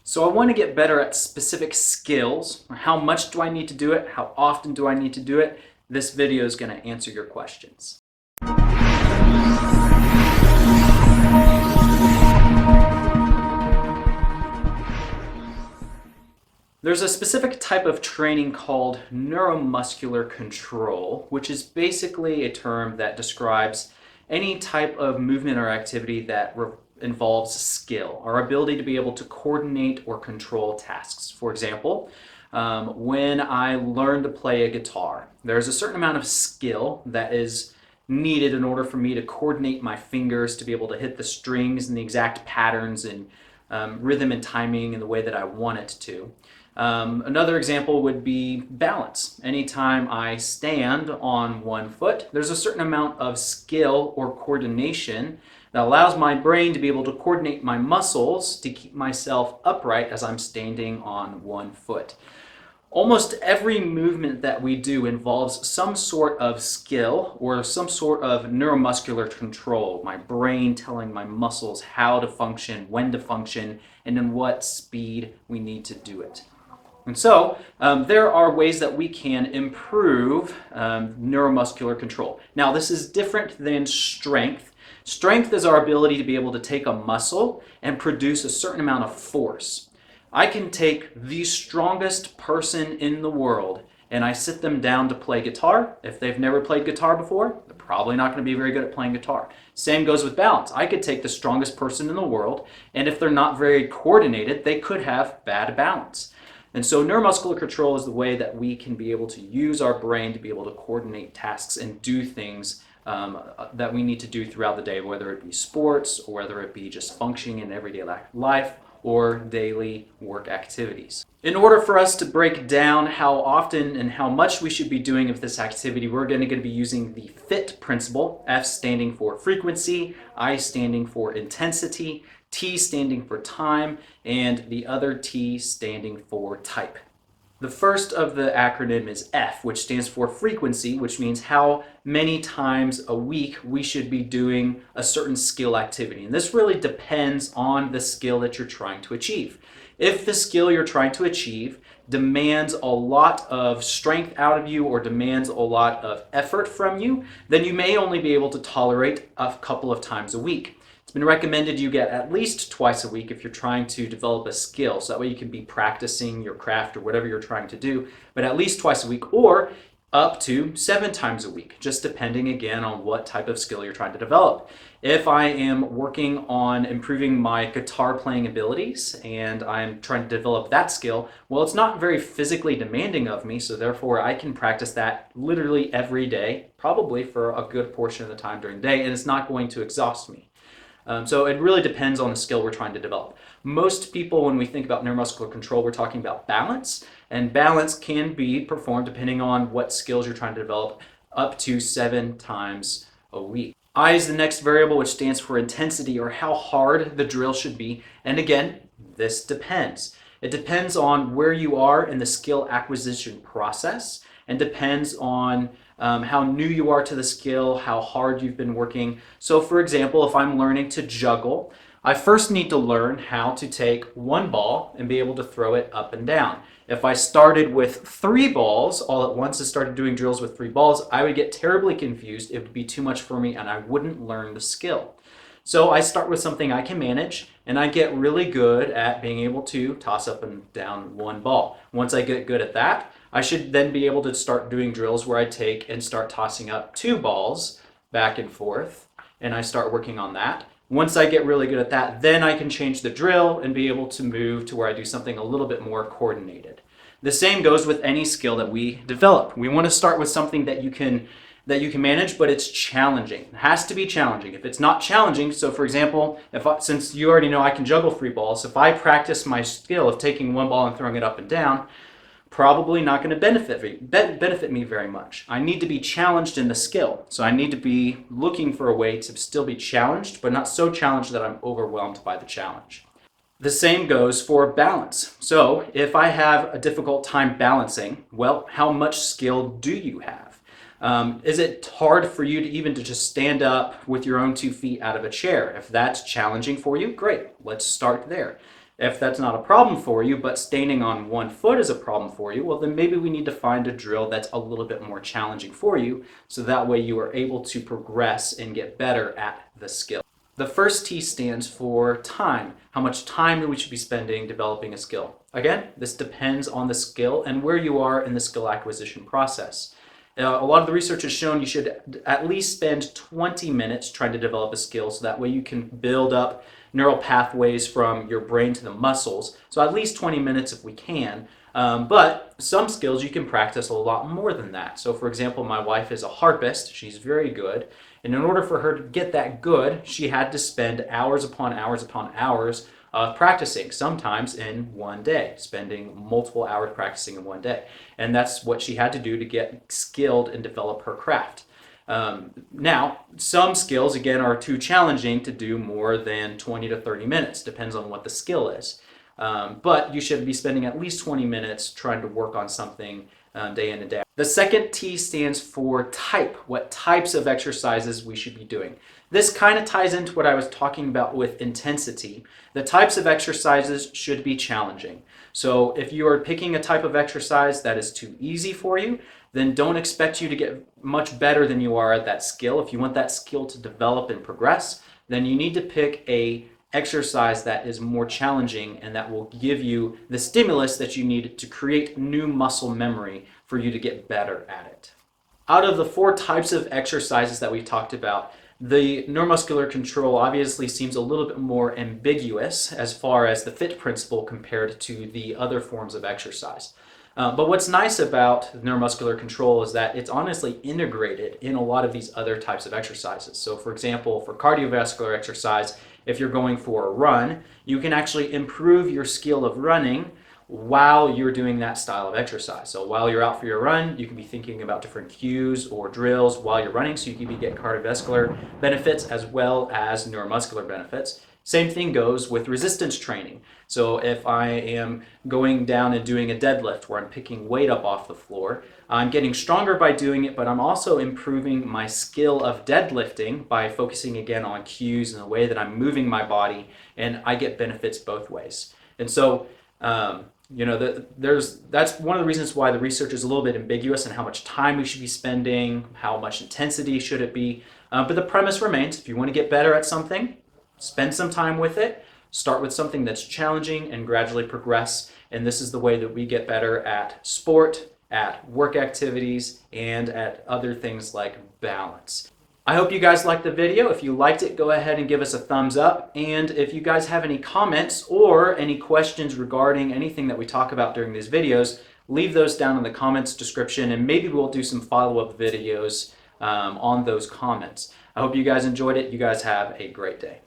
So I want to get better at specific skills. How much do I need to do it? How often do I need to do it? This video is going to answer your questions. There's a specific type of training called neuromuscular control, which is basically a term that describes any type of movement or activity that involves skill, our ability to be able to coordinate or control tasks. For example, when I learn to play a guitar, there's a certain amount of skill that is needed in order for me to coordinate my fingers to be able to hit the strings in the exact patterns and rhythm and timing in the way that I want it to. Another example would be balance. Anytime I stand on one foot, there's a certain amount of skill or coordination that allows my brain to be able to coordinate my muscles to keep myself upright as I'm standing on one foot. Almost every movement that we do involves some sort of skill or some sort of neuromuscular control. My brain telling my muscles how to function, when to function, and in what speed we need to do it. And so there are ways that we can improve neuromuscular control. Now, this is different than strength. Strength is our ability to be able to take a muscle and produce a certain amount of force. I can take the strongest person in the world and I sit them down to play guitar. If they've never played guitar before, they're probably not going to be very good at playing guitar. Same goes with balance. I could take the strongest person in the world, and if they're not very coordinated, they could have bad balance. And so neuromuscular control is the way that we can be able to use our brain to be able to coordinate tasks and do things that we need to do throughout the day, whether it be sports or whether it be just functioning in everyday life or daily work activities. In order for us to break down how often and how much we should be doing of this activity, we're going to be using the FIT principle, F standing for frequency, I standing for intensity, T standing for time, and the other T standing for type. The first of the acronym is F, which stands for frequency, which means how many times a week we should be doing a certain skill activity. And this really depends on the skill that you're trying to achieve. If the skill you're trying to achieve demands a lot of strength out of you or demands a lot of effort from you, then you may only be able to tolerate a couple of times a week. It's been recommended you get at least twice a week if you're trying to develop a skill, so that way you can be practicing your craft or whatever you're trying to do, but at least twice a week or up to 7 times a week, just depending again on what type of skill you're trying to develop. If I am working on improving my guitar playing abilities and I'm trying to develop that skill, well, it's not very physically demanding of me, so therefore I can practice that literally every day, probably for a good portion of the time during the day, and it's not going to exhaust me. So it really depends on the skill we're trying to develop. Most people, when we think about neuromuscular control, we're talking about balance, and balance can be performed depending on what skills you're trying to develop up to 7 times a week. I is the next variable, which stands for intensity, or how hard the drill should be. And again, this depends. It depends on where you are in the skill acquisition process, and depends on how new you are to the skill, how hard you've been working. So for example, if I'm learning to juggle, I first need to learn how to take one ball and be able to throw it up and down. If I started with 3 balls all at once and started doing drills with 3 balls, I would get terribly confused. It would be too much for me and I wouldn't learn the skill. So I start with something I can manage, and I get really good at being able to toss up and down 1 ball. Once I get good at that, I should then be able to start doing drills where I take and start tossing up 2 balls back and forth, and I start working on that. Once I get really good at that, then I can change the drill and be able to move to where I do something a little bit more coordinated. The same goes with any skill that we develop. We want to start with something that you can manage, but it's challenging. It has to be challenging. If it's not challenging, so for example, since you already know I can juggle 3 balls, if I practice my skill of taking 1 ball and throwing it up and down, probably not going to benefit me very much. I need to be challenged in the skill. So I need to be looking for a way to still be challenged, but not so challenged that I'm overwhelmed by the challenge. The same goes for balance. So if I have a difficult time balancing, well, how much skill do you have? Is it hard for you to just stand up with your own 2 feet out of a chair? If that's challenging for you, great, let's start there. If that's not a problem for you, but standing on one foot is a problem for you, well, then maybe we need to find a drill that's a little bit more challenging for you, so that way you are able to progress and get better at the skill. The first T stands for time. How much time we should be spending developing a skill. Again, this depends on the skill and where you are in the skill acquisition process. A lot of the research has shown you should at least spend 20 minutes trying to develop a skill, so that way you can build up neural pathways from your brain to the muscles. So at least 20 minutes if we can. But some skills you can practice a lot more than that. So for example, my wife is a harpist. She's very good. And in order for her to get that good, she had to spend hours upon hours upon hours practicing, sometimes in one day, spending multiple hours practicing in one day. And that's what she had to do to get skilled and develop her craft. Now, some skills, again, are too challenging to do more than 20 to 30 minutes, depends on what the skill is. But you should be spending at least 20 minutes trying to work on something day in and day out. The second T stands for type, what types of exercises we should be doing. This kind of ties into what I was talking about with intensity. The types of exercises should be challenging. So if you are picking a type of exercise that is too easy for you, then don't expect you to get much better than you are at that skill. If you want that skill to develop and progress, then you need to pick a exercise that is more challenging and that will give you the stimulus that you need to create new muscle memory for you to get better at it. Out of the 4 types of exercises that we talked about, the neuromuscular control obviously seems a little bit more ambiguous as far as the fit principle compared to the other forms of exercise. But what's nice about neuromuscular control is that it's honestly integrated in a lot of these other types of exercises. So for example, for cardiovascular exercise, if you're going for a run, you can actually improve your skill of running while you're doing that style of exercise. So while you're out for your run, you can be thinking about different cues or drills while you're running, so you can get cardiovascular benefits as well as neuromuscular benefits. Same thing goes with resistance training. So if I am going down and doing a deadlift where I'm picking weight up off the floor, I'm getting stronger by doing it, but I'm also improving my skill of deadlifting by focusing again on cues and the way that I'm moving my body, and I get benefits both ways. And so that's one of the reasons why the research is a little bit ambiguous in how much time we should be spending, how much intensity should it be. But the premise remains, if you want to get better at something, spend some time with it, start with something that's challenging and gradually progress. And this is the way that we get better at sport, at work activities, and at other things like balance. I hope you guys liked the video. If you liked it, go ahead and give us a thumbs up. And if you guys have any comments or any questions regarding anything that we talk about during these videos, leave those down in the comments description, and maybe we'll do some follow-up videos on those comments. I hope you guys enjoyed it. You guys have a great day.